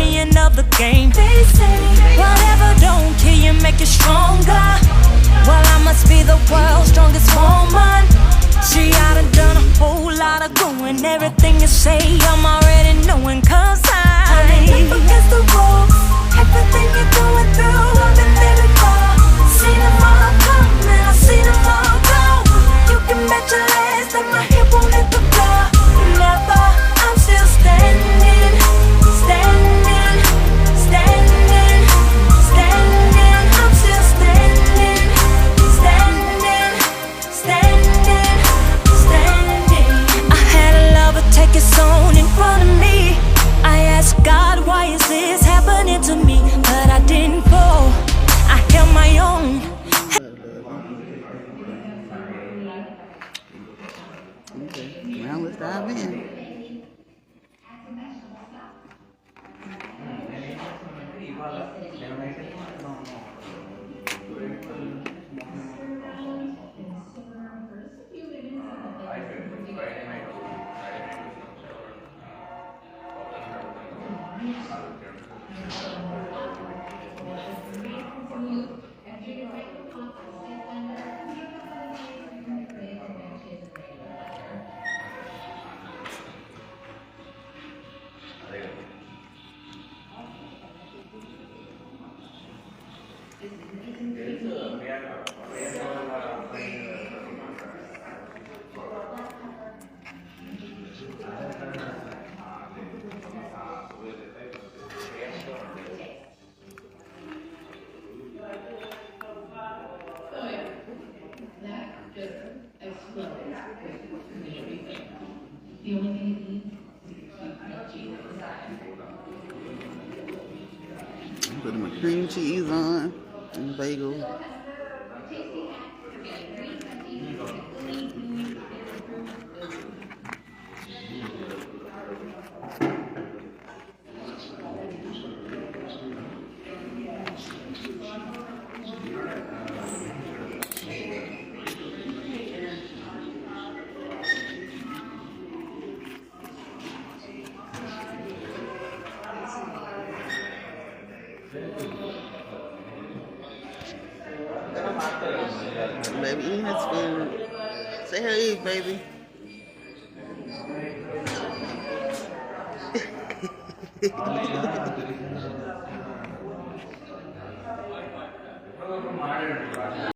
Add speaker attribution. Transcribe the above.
Speaker 1: the end of the game. They say whatever don't kill you, make you stronger. Well, I must be the world's strongest woman. See, I done done a whole lot of growing. Everything you say, I'm already knowing, cause I'm up against the ropes. Everything you're going through, I've been there before. Seen them all come and I've seen them all go. You can bet your legs that my hip won't hit the floor. Never, I'm still standing, standing, standing, standing. I'm still standing, standing, standing, standing. I had a lover take his own in front of me. I asked God, why is this happening to me? But I didn't fall, I held my own.
Speaker 2: Okay, now let's dive in.
Speaker 3: The only thing it needs is cheese inside.
Speaker 2: Put my cream cheese on and bagel. Baby eating his food. Say hey, baby.